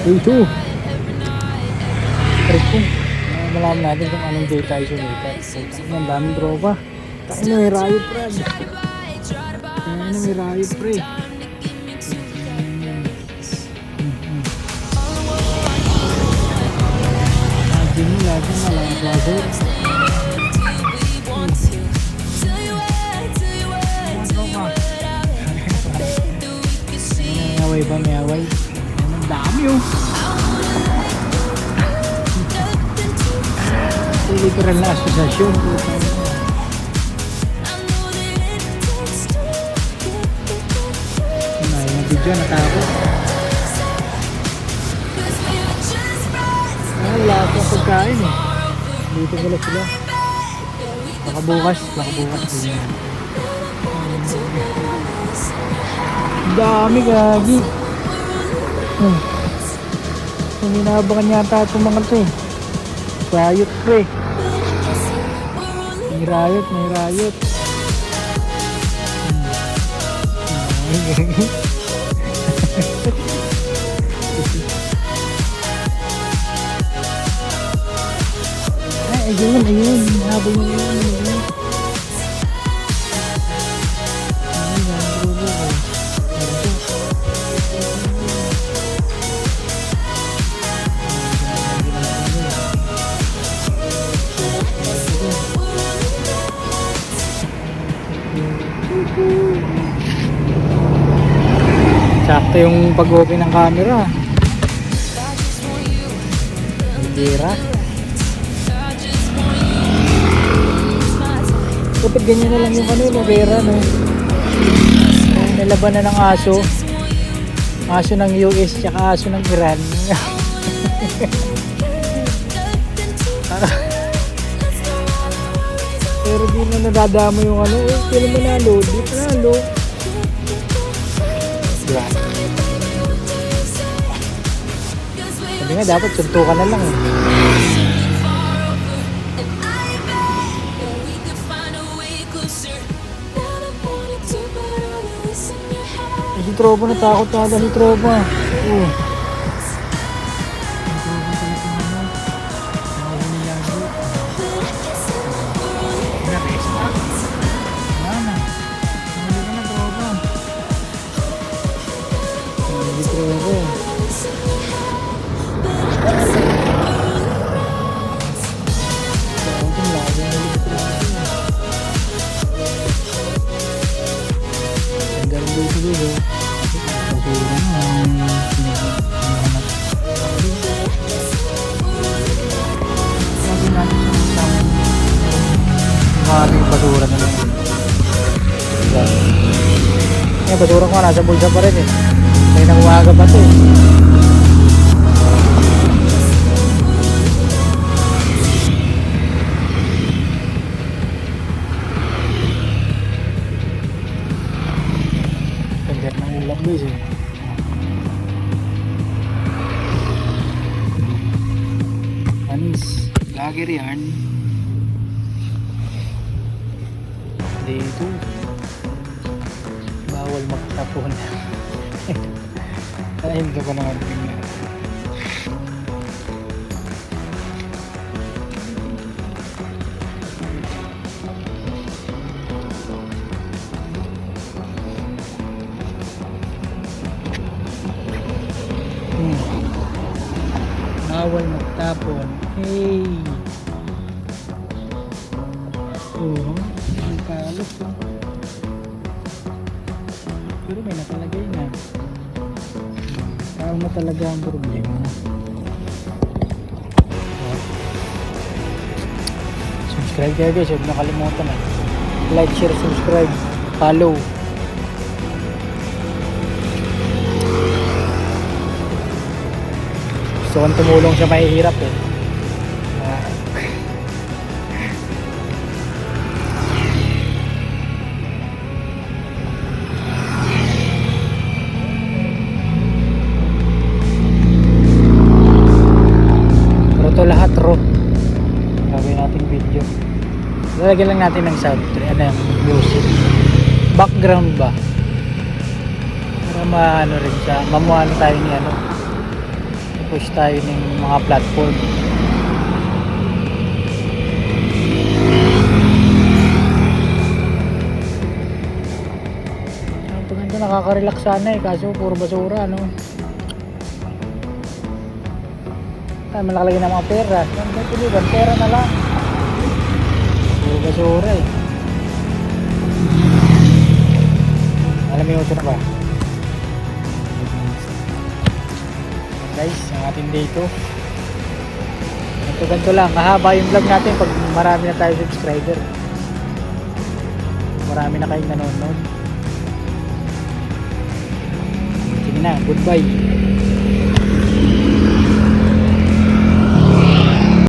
Day 2. Trip ko. Malaman natin kung anong day tayo sumikat. Ang daming tropa. Tayo na may riot pre. Tayo na may riot pre. Lagi mo malaman plaza. May away ba? May away? Ang dami oh. Literal na asosasyon. Ay, nabidyo, natakot. Lahat ng pagkain eh. Dito pala sila. Baka bukas din. Dami gagi. Hinabangan yata itong mga to eh. Riot pre. May riot. Ayun. Habang yun. Sakto yung pag-open ng camera. Hira. Kapag ganyan na lang yung kanila, pera no. Nalaban na ng aso. Aso ng US tsaka aso ng Iran. Pero di na nadadama yung ano. Kailan manalo? Di panalo. Sabi nga dapat suntukan na lang eh. Si tropa natakot na si tropa. Maraming basura na lang. Yung basura ko nasa bulsa pa rin eh. May nanguwaga pa ito eh. Pagkat ng ulam guys eh. Anis, lager yan. Dito bawal magtapon. Ayun ka pa naman tingnan. Bawal magtapon. Hey, kalos oh. Pero may nakalagay na. Tao na talaga ang problema. Subscribe kayo guys, huwag nakalimutan na. Like, share, subscribe, follow. Gusto kong tumulong sa mahihirap eh. Ito lahat raw. Gagawin natin video. Lalagyan lang natin ng soundtrack, ano yung music. Background ba? Para maano rin siya, mamuano tayo ni ano. push tayo ng mga platform. Ang paganda, nakaka-relax sana eh, kaso puro basura, no? Ay, malakalagay ng mga pera. Pera na lang. Puro basura eh. Alam mo yung ito na ba? Guys, ang ating day 2. Ganito lang, mahaba yung vlog natin pag marami na tayo subscriber. Marami na kayong nanonood. Sige na, goodbye.